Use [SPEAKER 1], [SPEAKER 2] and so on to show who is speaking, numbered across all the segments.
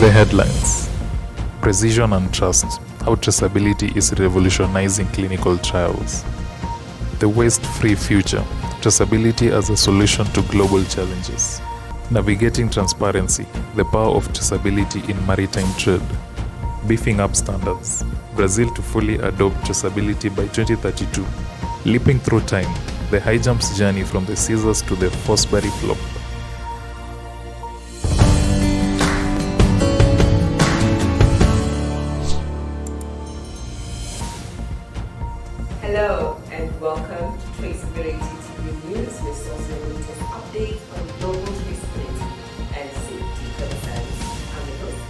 [SPEAKER 1] The headlines: Precision and Trust: How Traceability is Revolutionizing Clinical Trials. The Waste-Free Future: Traceability as a Solution to Global Challenges. Navigating Transparency: The Power of Traceability in Maritime Trade. Beefing Up Standards: Brazil to fully adopt traceability by 2032. Leaping Through Time: The High Jumps Journey from the Scissors to the Fosbury Flop.
[SPEAKER 2] Hello and welcome to Traceability TV News, with sources and latest updates on global traceability and safety concerns. I'm your host,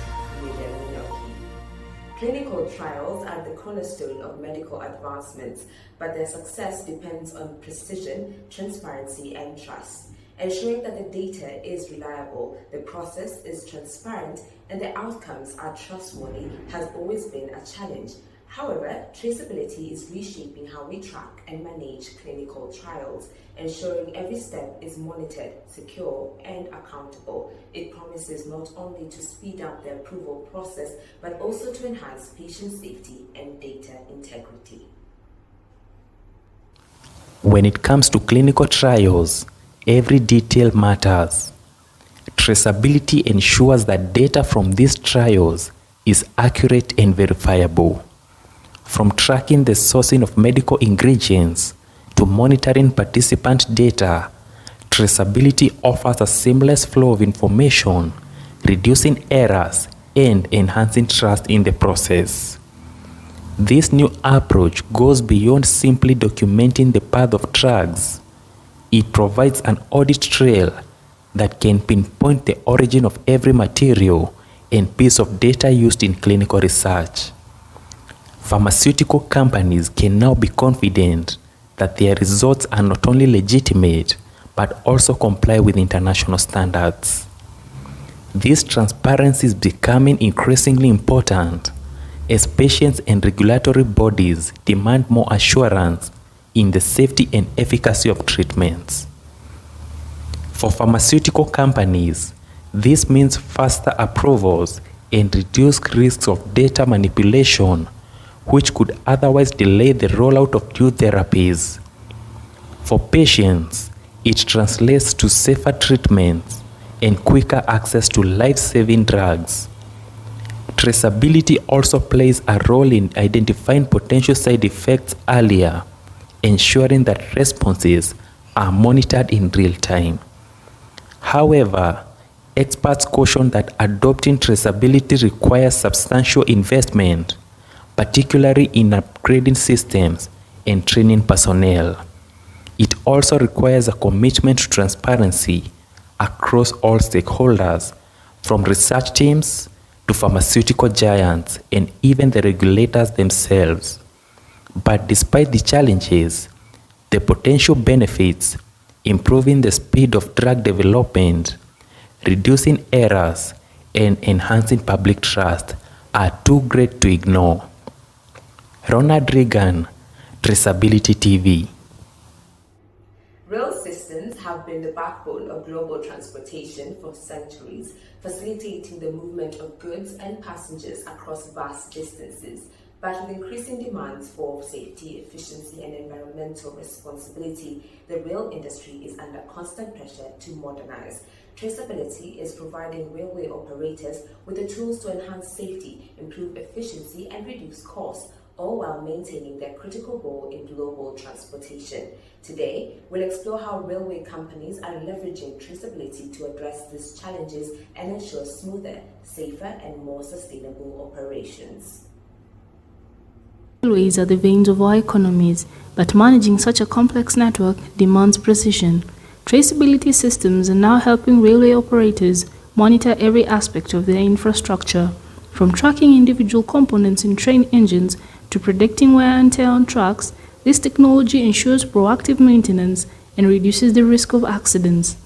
[SPEAKER 2] Miriam Minoki. Clinical trials are the cornerstone of medical advancements, but their success depends on precision, transparency, and trust. Ensuring that the data is reliable, the process is transparent, and the outcomes are trustworthy has always been a challenge. However, traceability is reshaping how we track and manage clinical trials, ensuring every step is monitored, secure, and accountable. It promises not only to speed up the approval process, but also to enhance patient safety and data integrity.
[SPEAKER 3] When it comes to clinical trials, every detail matters. Traceability ensures that data from these trials is accurate and verifiable. From tracking the sourcing of medical ingredients to monitoring participant data, traceability offers a seamless flow of information, reducing errors and enhancing trust in the process. This new approach goes beyond simply documenting the path of drugs. It provides an audit trail that can pinpoint the origin of every material and piece of data used in clinical research. Pharmaceutical companies can now be confident that their results are not only legitimate, but also comply with international standards. This transparency is becoming increasingly important as patients and regulatory bodies demand more assurance in the safety and efficacy of treatments. For pharmaceutical companies, this means faster approvals and reduced risks of data manipulation, which could otherwise delay the rollout of new therapies. For patients, it translates to safer treatments and quicker access to life-saving drugs. Traceability also plays a role in identifying potential side effects earlier, ensuring that responses are monitored in real time. However, experts caution that adopting traceability requires substantial investment, particularly in upgrading systems and training personnel. It also requires a commitment to transparency across all stakeholders, from research teams to pharmaceutical giants and even the regulators themselves. But despite the challenges, the potential benefits, improving the speed of drug development, reducing errors, and enhancing public trust, are too great to ignore. Ronald Reagan, Traceability TV.
[SPEAKER 2] Rail systems have been the backbone of global transportation for centuries, facilitating the movement of goods and passengers across vast distances. But with increasing demands for safety, efficiency, and environmental responsibility, the rail industry is under constant pressure to modernize. Traceability is providing railway operators with the tools to enhance safety, improve efficiency, and reduce costs, all while maintaining their critical role in global transportation. Today, we'll explore how railway companies are leveraging traceability to address these challenges and ensure smoother, safer, and more sustainable operations.
[SPEAKER 4] Railways are the veins of our economies, but managing such a complex network demands precision. Traceability systems are now helping railway operators monitor every aspect of their infrastructure, from tracking individual components in train engines to predicting wear and tear on tracks. This technology ensures proactive maintenance and reduces the risk of accidents.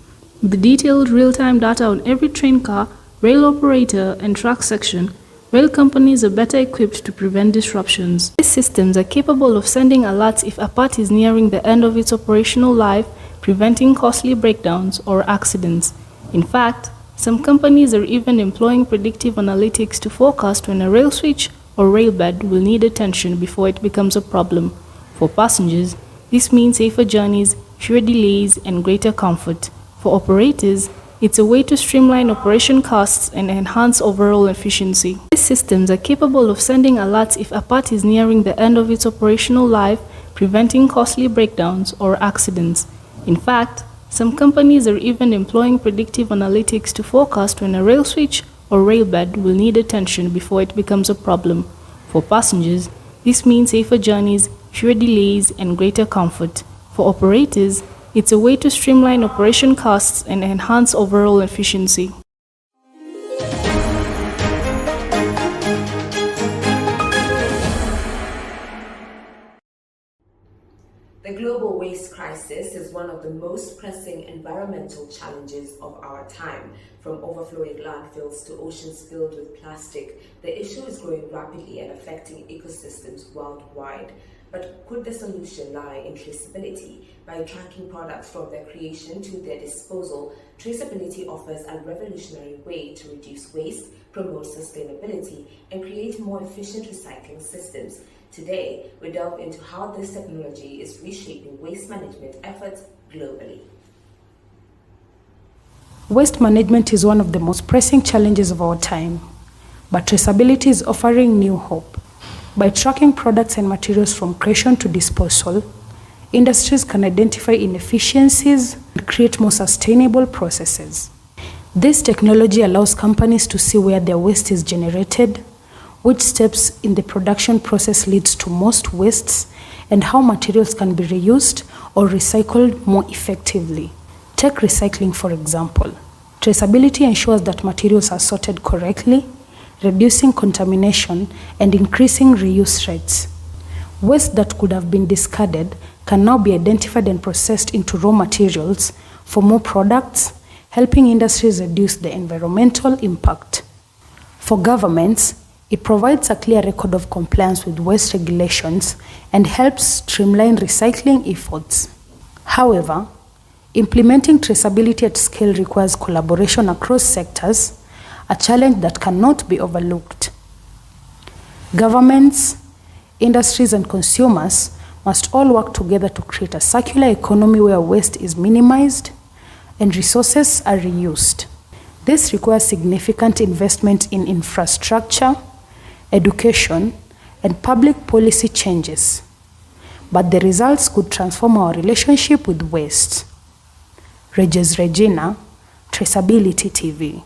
[SPEAKER 4] With detailed real-time data on every train car, rail operator, and track section, rail companies are better equipped to prevent disruptions. These systems are capable of sending alerts if a part is nearing the end of its operational life, preventing costly breakdowns or accidents. In fact, Some companies are even employing predictive analytics to forecast when a rail switch or rail bed will need attention before it becomes a problem. For passengers, this means safer journeys, fewer delays, and greater comfort. For operators, it's a way to streamline operation costs and enhance overall efficiency. These systems are capable of sending alerts if a part is nearing the end of its operational life, preventing costly breakdowns or accidents. In fact, some companies are even employing predictive analytics to forecast when a rail switch or rail bed will need attention before it becomes a problem. For passengers, this means safer journeys, fewer delays, and greater comfort. For operators, it's a way to streamline operation costs and enhance overall efficiency.
[SPEAKER 2] The global waste crisis is one of the most pressing environmental challenges of our time. From overflowing landfills to oceans filled with plastic, the issue is growing rapidly and affecting ecosystems worldwide. But could the solution lie in traceability? By tracking products from their creation to their disposal, traceability offers a revolutionary way to reduce waste, promote sustainability, and create more efficient recycling systems. Today, we delve into how this technology is reshaping waste management efforts globally.
[SPEAKER 5] Waste management is one of the most pressing challenges of our time, but traceability is offering new hope. By tracking products and materials from creation to disposal, industries can identify inefficiencies and create more sustainable processes. This technology allows companies to see where their waste is generated, which steps in the production process leads to most wastes, and how materials can be reused or recycled more effectively. Take recycling, for example. Traceability ensures that materials are sorted correctly, reducing contamination and increasing reuse rates. Waste that could have been discarded can now be identified and processed into raw materials for more products, helping industries reduce the environmental impact. For governments, it provides a clear record of compliance with waste regulations and helps streamline recycling efforts. However, implementing traceability at scale requires collaboration across sectors, a challenge that cannot be overlooked. Governments, industries, and consumers must all work together to create a circular economy where waste is minimized and resources are reused. This requires significant investment in infrastructure, education, and public policy changes. But the results could transform our relationship with waste. Regina, Traceability TV.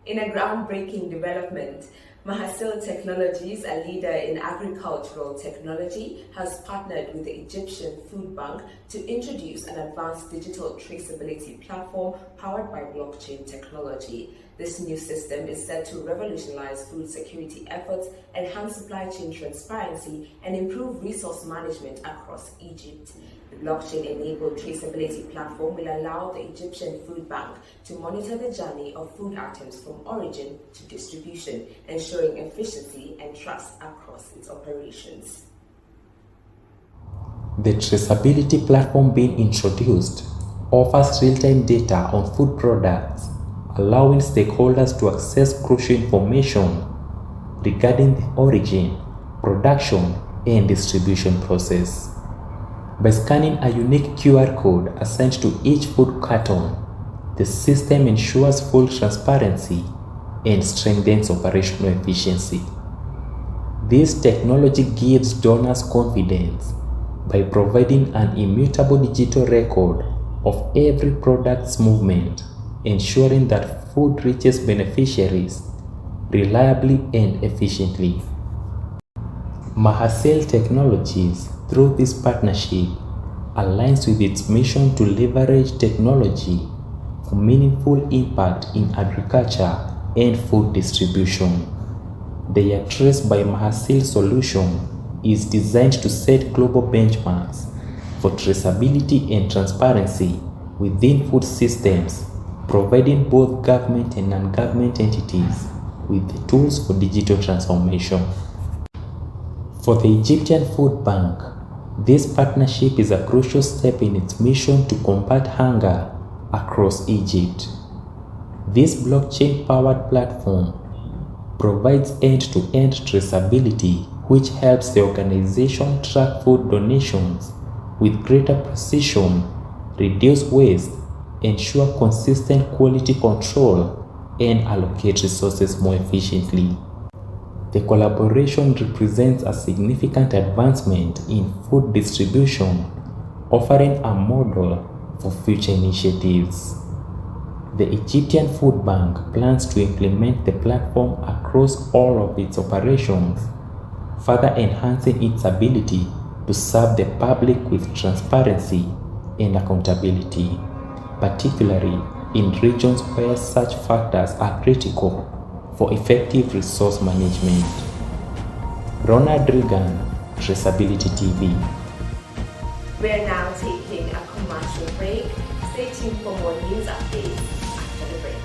[SPEAKER 2] In a groundbreaking development, Mahasil Technologies, a leader in agricultural technology, has partnered with the Egyptian Food Bank to introduce an advanced digital traceability platform powered by blockchain technology. This new system is set to revolutionize food security efforts, enhance supply chain transparency, and improve resource management across Egypt. The blockchain-enabled traceability platform will allow the Egyptian Food Bank to monitor the journey of food items from origin to distribution, ensuring efficiency and trust across its operations.
[SPEAKER 3] The traceability platform being introduced offers real-time data on food products, allowing stakeholders to access crucial information regarding the origin, production, and distribution process. By scanning a unique QR code assigned to each food carton, the system ensures full transparency and strengthens operational efficiency. This technology gives donors confidence by providing an immutable digital record of every product's movement, ensuring that food reaches beneficiaries reliably and efficiently. Mahasil Technologies, through this partnership, aligns with its mission to leverage technology for meaningful impact in agriculture and food distribution. The Trace by Mahasil solution is designed to set global benchmarks for traceability and transparency within food systems, providing both government and non-government entities with the tools for digital transformation. For the Egyptian Food Bank, this partnership is a crucial step in its mission to combat hunger across Egypt. This blockchain-powered platform provides end-to-end traceability, which helps the organization track food donations with greater precision, reduce waste, ensure consistent quality control, and allocate resources more efficiently. The collaboration represents a significant advancement in food distribution, offering a model for future initiatives. The Egyptian Food Bank plans to implement the platform across all of its operations, further enhancing its ability to serve the public with transparency and accountability, particularly in regions where such factors are critical for effective resource management. Ronald Reagan, Traceability TV.
[SPEAKER 2] We are now taking a commercial break. Stay tuned for more news updates after the break.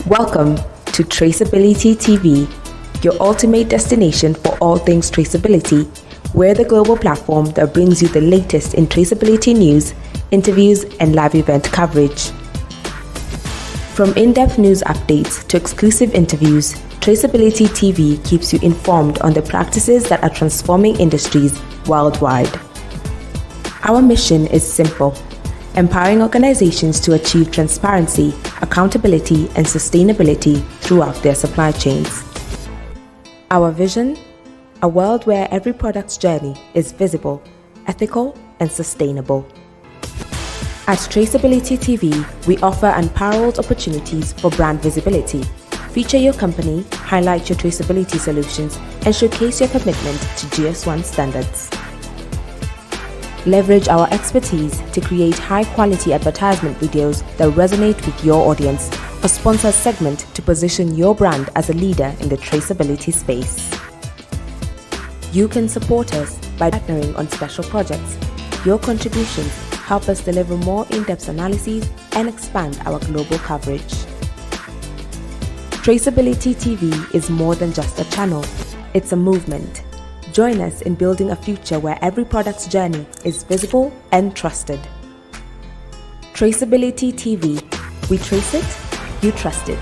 [SPEAKER 2] Welcome to Traceability TV, your ultimate destination for all things traceability. We're the global platform that brings you the latest in traceability news, interviews, and live event coverage. From in-depth news updates to exclusive interviews, Traceability TV keeps you informed on the practices that are transforming industries worldwide. Our mission is simple: empowering organizations to achieve transparency, accountability, and sustainability throughout their supply chains. Our vision: a world where every product's journey is visible, ethical, and sustainable. At Traceability TV, we offer unparalleled opportunities for brand visibility. Feature your company, highlight your traceability solutions, and showcase your commitment to GS1 standards. Leverage our expertise to create high-quality advertisement videos that resonate with your audience, or sponsor a segment to position your brand as a leader in the traceability space. You can support us by partnering on special projects. Your contributions help us deliver more in-depth analyses and expand our global coverage. Traceability TV is more than just a channel, it's a movement. Join us in building a future where every product's journey is visible and trusted. Traceability TV. We trace it, you trust it.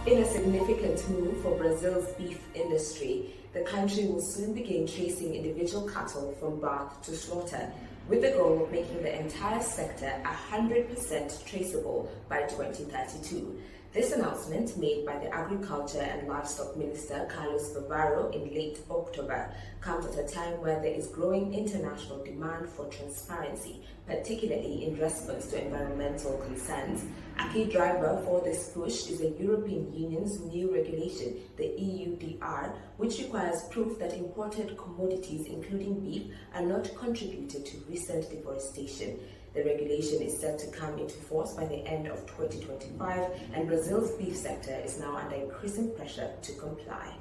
[SPEAKER 2] In a significant move for Brazil's beef industry, the country will soon begin tracing individual cattle from birth to slaughter, with the goal of making the entire sector 100% traceable by 2032. This announcement, made by the Agriculture and Livestock Minister Carlos Favaro in late October, comes at a time where there is growing international demand for transparency, particularly in response to environmental concerns. A key driver for this push is the European Union's new regulation, the EUDR, which requires proof that imported commodities, including beef, are not contributed to recent deforestation. The regulation is set to come into force by the end of 2025, and Brazil's beef sector is now under increasing pressure to comply.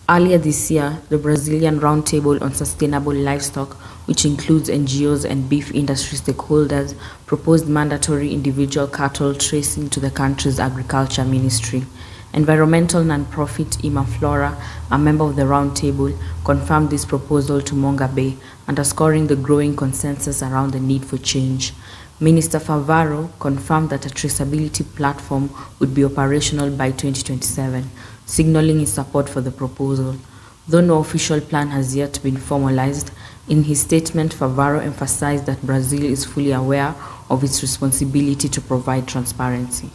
[SPEAKER 6] Earlier this year, the Brazilian Roundtable on Sustainable Livestock, which includes NGOs and beef industry stakeholders, proposed mandatory individual cattle tracing to the country's agriculture ministry. Environmental non-profit Imaflora, a member of the Roundtable, confirmed this proposal to Mongabe, underscoring the growing consensus around the need for change. Minister Favaro confirmed that a traceability platform would be operational by 2027, signaling his support for the proposal. Though no official plan has yet been formalized, in his statement, Favaro emphasized that Brazil is fully aware of its responsibility to provide transparency.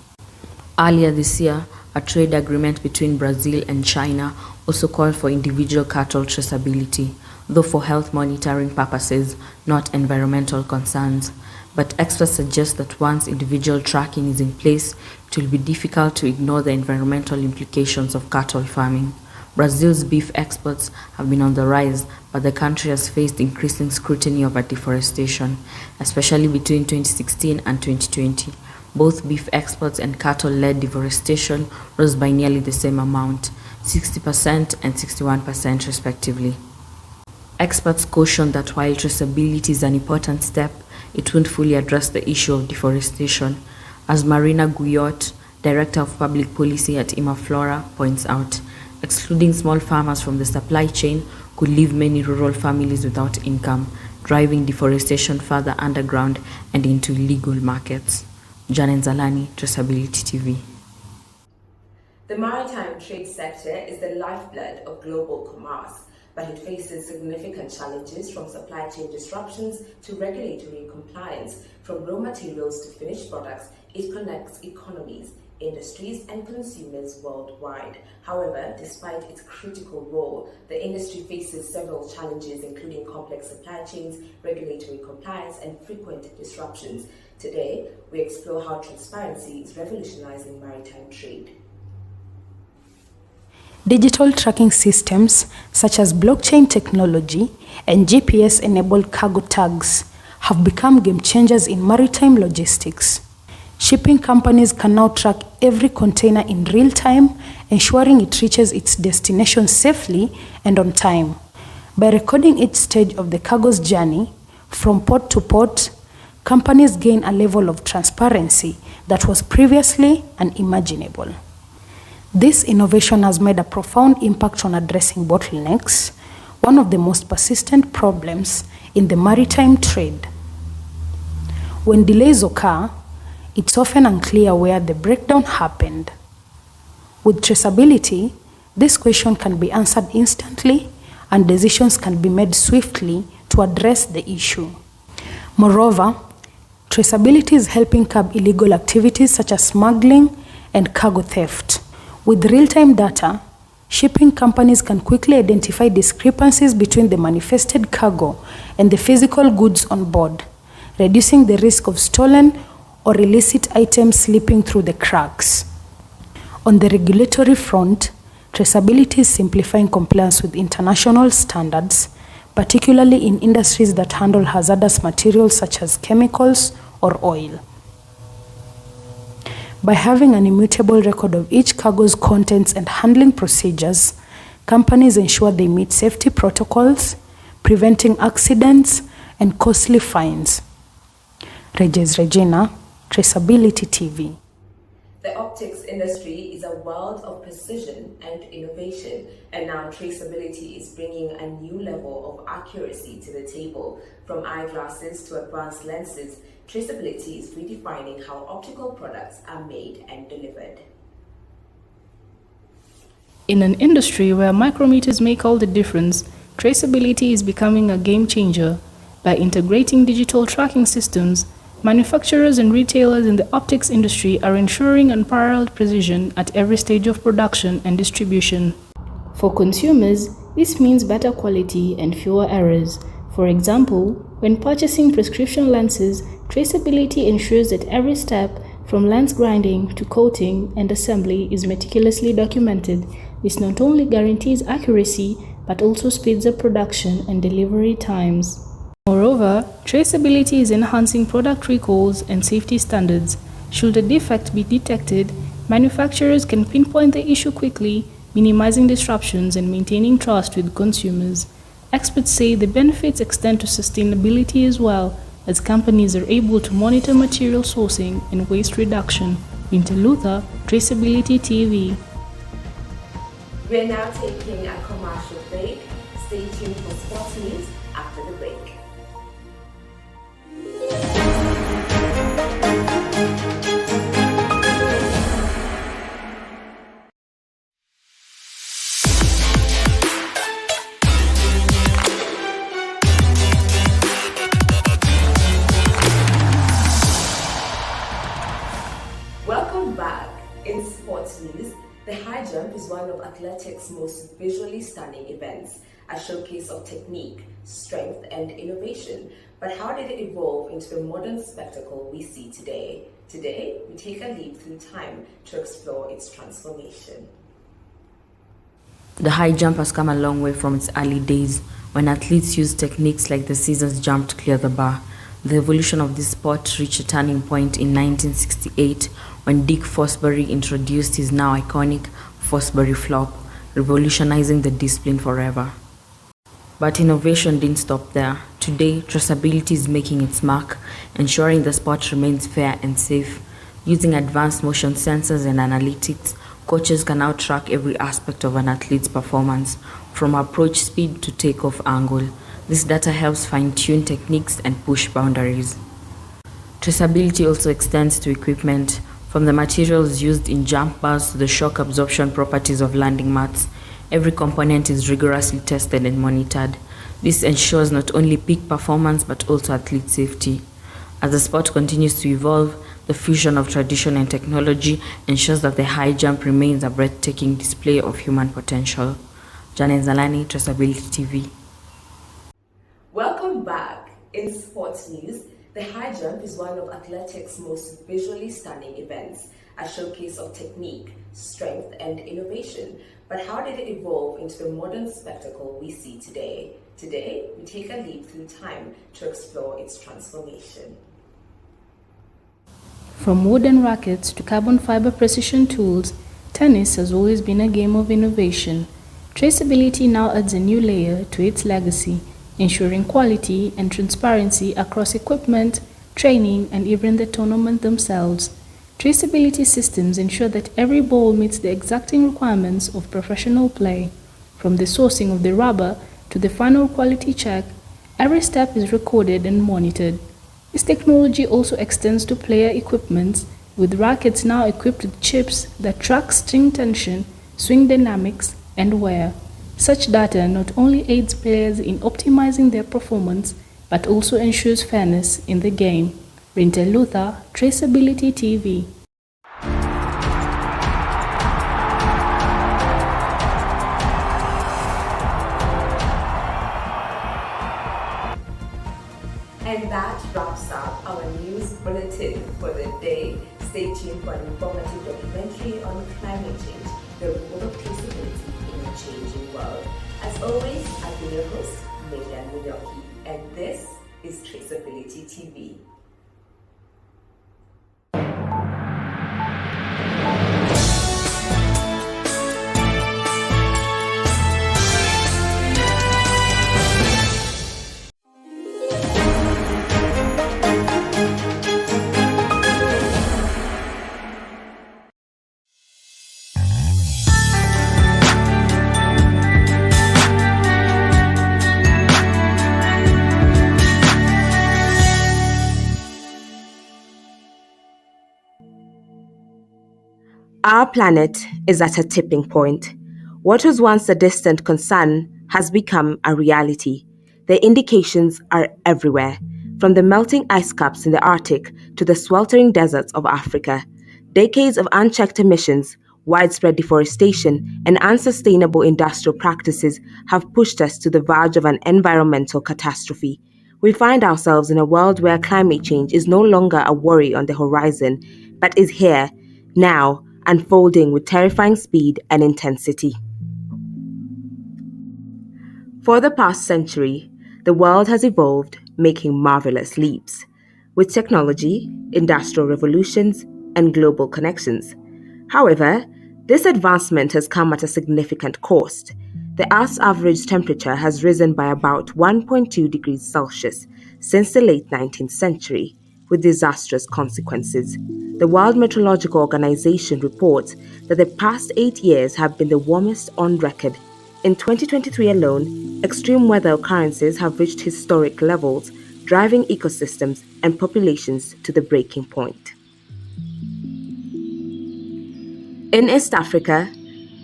[SPEAKER 6] Earlier this year, a trade agreement between Brazil and China also called for individual cattle traceability, though for health monitoring purposes, not environmental concerns. But experts suggest that once individual tracking is in place, it will be difficult to ignore the environmental implications of cattle farming. Brazil's beef exports have been on the rise, but the country has faced increasing scrutiny over deforestation, especially between 2016 and 2020. Both beef exports and cattle-led deforestation rose by nearly the same amount, 60% and 61% respectively. Experts caution that while traceability is an important step, it won't fully address the issue of deforestation. As Marina Guyot, Director of Public Policy at Imaflora, points out. Excluding small farmers from the supply chain could leave many rural families without income, driving deforestation further underground and into illegal markets. Janen Zalani, Traceability TV.
[SPEAKER 2] The maritime trade sector is the lifeblood of global commerce, but it faces significant challenges from supply chain disruptions to regulatory compliance. From raw materials to finished products, it connects economies, industries, and consumers worldwide. However, despite its critical role, the industry faces several challenges, including complex supply chains, regulatory compliance, and frequent disruptions. Today, we explore how transparency is revolutionizing maritime trade.
[SPEAKER 5] Digital tracking systems such as blockchain technology and GPS-enabled cargo tags have become game changers in maritime logistics. Shipping companies can now track every container in real time, ensuring it reaches its destination safely and on time. By recording each stage of the cargo's journey, from port to port, companies gain a level of transparency that was previously unimaginable. This innovation has made a profound impact on addressing bottlenecks, one of the most persistent problems in the maritime trade. When delays occur, it's often unclear where the breakdown happened. With traceability, this question can be answered instantly and decisions can be made swiftly to address the issue. Moreover, traceability is helping curb illegal activities such as smuggling and cargo theft. With real-time data, shipping companies can quickly identify discrepancies between the manifested cargo and the physical goods on board, reducing the risk of stolen or illicit items slipping through the cracks. On the regulatory front, traceability is simplifying compliance with international standards, particularly in industries that handle hazardous materials such as chemicals or oil. By having an immutable record of each cargo's contents and handling procedures, companies ensure they meet safety protocols, preventing accidents and costly fines. Regina, Traceability TV.
[SPEAKER 2] The optics industry is a world of precision and innovation, and now traceability is bringing a new level of accuracy to the table. From eyeglasses to advanced lenses, traceability is redefining how optical products are made and delivered.
[SPEAKER 4] In an industry where micrometers make all the difference, traceability is becoming a game changer. By integrating digital tracking systems, manufacturers and retailers in the optics industry are ensuring unparalleled precision at every stage of production and distribution. For consumers, this means better quality and fewer errors. For example, when purchasing prescription lenses, traceability ensures that every step, from lens grinding to coating and assembly, is meticulously documented. This not only guarantees accuracy, but also speeds up production and delivery times. Moreover, traceability is enhancing product recalls and safety standards. Should a defect be detected, manufacturers can pinpoint the issue quickly, minimizing disruptions and maintaining trust with consumers. Experts say the benefits extend to sustainability as well, as companies are able to monitor material sourcing and waste reduction. Binta Luther, Traceability TV.
[SPEAKER 2] We're now taking a commercial break. Stay tuned for sports news after the break. Welcome back. In sports news, the high jump is one of athletics' most visually stunning events, a showcase of technique, strength, and innovation. But how did it evolve into the modern spectacle we see today? Today, we take a leap through time to explore its transformation.
[SPEAKER 6] The high jump has come a long way from its early days, when athletes used techniques like the scissors jump to clear the bar. The evolution of this sport reached a turning point in 1968 when Dick Fosbury introduced his now iconic Fosbury flop, revolutionizing the discipline forever. But innovation didn't stop there. Today, traceability is making its mark, ensuring the sport remains fair and safe. Using advanced motion sensors and analytics, coaches can now track every aspect of an athlete's performance, from approach speed to takeoff angle. This data helps fine-tune techniques and push boundaries. Traceability also extends to equipment, from the materials used in jump bars to the shock absorption properties of landing mats. Every component is rigorously tested and monitored. This ensures not only peak performance but also athlete safety. As the sport continues to evolve, the fusion of tradition and technology ensures that the high jump remains a breathtaking display of human potential. Janet Zalani, Traceability TV.
[SPEAKER 2] Welcome back. In sports news, the high jump is one of athletics' most visually stunning events, a showcase of technique, strength, and innovation. But how did it evolve into the modern spectacle we see today? Today, we take a leap through time to explore its transformation.
[SPEAKER 4] From wooden rackets to carbon fiber precision tools, tennis has always been a game of innovation. Traceability now adds a new layer to its legacy, ensuring quality and transparency across equipment, training, and even the tournament themselves. Traceability systems ensure that every ball meets the exacting requirements of professional play. From the sourcing of the rubber to the final quality check, every step is recorded and monitored. This technology also extends to player equipment, with rackets now equipped with chips that track string tension, swing dynamics, and wear. Such data not only aids players in optimizing their performance, but also ensures fairness in the game. Rintel Luther, Traceability TV.
[SPEAKER 2] And that wraps up our news bulletin for the day. Stay tuned for an informative documentary on climate change, the role of traceability in a changing world. As always, I've been your host, Miriam Munyoki, and this is Traceability TV. Our planet is at a tipping point. What was once a distant concern has become a reality. The indications are everywhere, from the melting ice caps in the Arctic to the sweltering deserts of Africa. Decades of unchecked emissions, widespread deforestation, and unsustainable industrial practices have pushed us to the verge of an environmental catastrophe. We find ourselves in a world where climate change is no longer a worry on the horizon, but is here, now, unfolding with terrifying speed and intensity. For the past century, the world has evolved, making marvelous leaps, with technology, industrial revolutions, and global connections. However, this advancement has come at a significant cost. The Earth's average temperature has risen by about 1.2 degrees Celsius since the late 19th century, with disastrous consequences. The World Meteorological Organization reports that the past 8 years have been the warmest on record. In 2023 alone, extreme weather occurrences have reached historic levels, driving ecosystems and populations to the breaking point. In East Africa,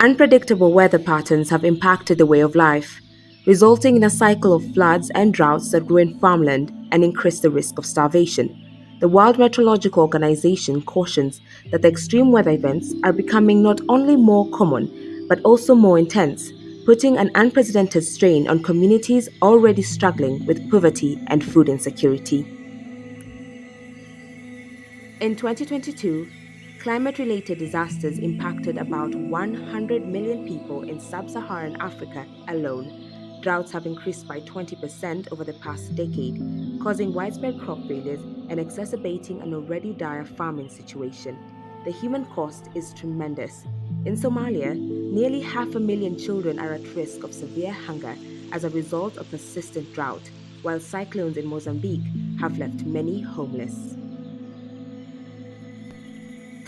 [SPEAKER 2] unpredictable weather patterns have impacted the way of life, resulting in a cycle of floods and droughts that ruin farmland and increase the risk of starvation. The World Meteorological Organization cautions that the extreme weather events are becoming not only more common, but also more intense, putting an unprecedented strain on communities already struggling with poverty and food insecurity. In 2022, climate-related disasters impacted about 100 million people in sub-Saharan Africa alone. Droughts have increased by 20% over the past decade, causing widespread crop failures and exacerbating an already dire farming situation. The human cost is tremendous. In Somalia, nearly 500,000 children are at risk of severe hunger as a result of persistent drought, while cyclones in Mozambique have left many homeless.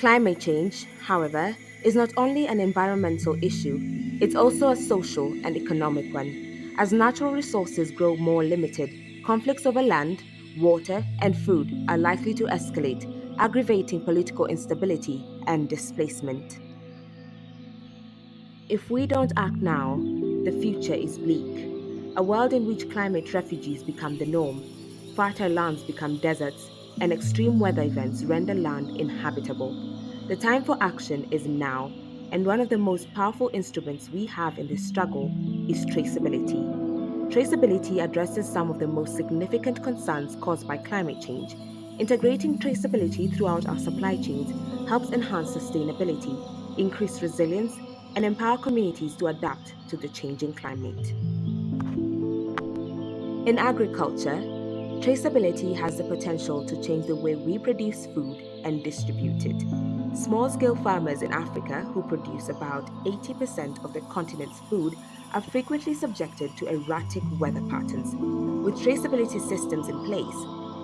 [SPEAKER 2] Climate change, however, is not only an environmental issue, it's also a social and economic one. As natural resources grow more limited, conflicts over land, water, and food are likely to escalate, aggravating political instability and displacement. If we don't act now, the future is bleak. A world in which climate refugees become the norm, fertile lands become deserts, and extreme weather events render land inhabitable. The time for action is now, and one of the most powerful instruments we have in this struggle is traceability. Traceability addresses some of the most significant concerns caused by climate change. Integrating traceability throughout our supply chains helps enhance sustainability, increase resilience, and empower communities to adapt to the changing climate. In agriculture, traceability has the potential to change the way we produce food and distribute it. Small-scale farmers in Africa, who produce about 80% of the continent's food, are frequently subjected to erratic weather patterns. With traceability systems in place,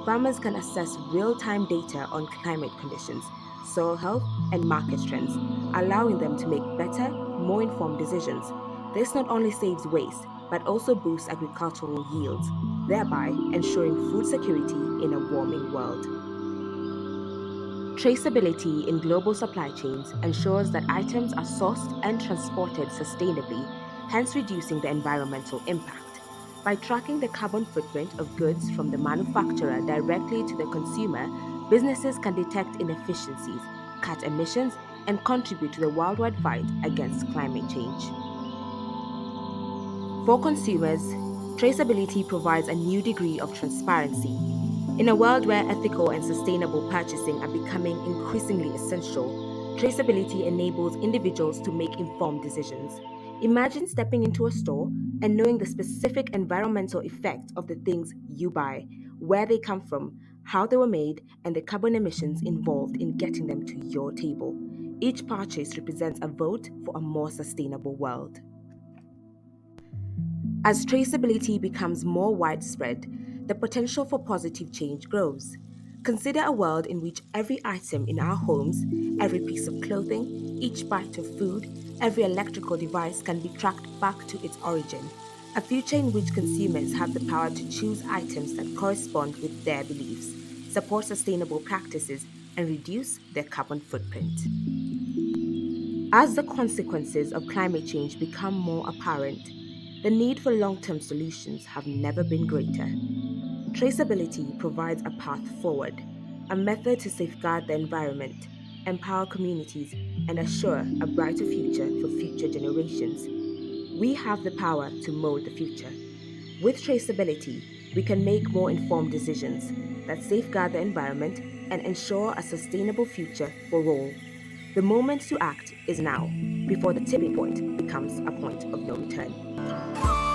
[SPEAKER 2] farmers can assess real-time data on climate conditions, soil health, and market trends, allowing them to make better, more informed decisions. This not only saves waste, but also boosts agricultural yields, thereby ensuring food security in a warming world. Traceability in global supply chains ensures that items are sourced and transported sustainably, hence reducing the environmental impact. By tracking the carbon footprint of goods from the manufacturer directly to the consumer, businesses can detect inefficiencies, cut emissions, and contribute to the worldwide fight against climate change. For consumers, traceability provides a new degree of transparency. In a world where ethical and sustainable purchasing are becoming increasingly essential, traceability enables individuals to make informed decisions. Imagine stepping into a store and knowing the specific environmental effect of the things you buy, where they come from, how they were made, and the carbon emissions involved in getting them to your table. Each purchase represents a vote for a more sustainable world. As traceability becomes more widespread, the potential for positive change grows. Consider a world in which every item in our homes, every piece of clothing, each bite of food, every electrical device can be tracked back to its origin. A future in which consumers have the power to choose items that correspond with their beliefs, support sustainable practices, and reduce their carbon footprint. As the consequences of climate change become more apparent, the need for long-term solutions have never been greater. Traceability provides a path forward, a method to safeguard the environment, empower communities, and assure a brighter future for future generations. We have the power to mold the future. With traceability, we can make more informed decisions that safeguard the environment and ensure a sustainable future for all. The moment to act is now, before the tipping point becomes a point of no return.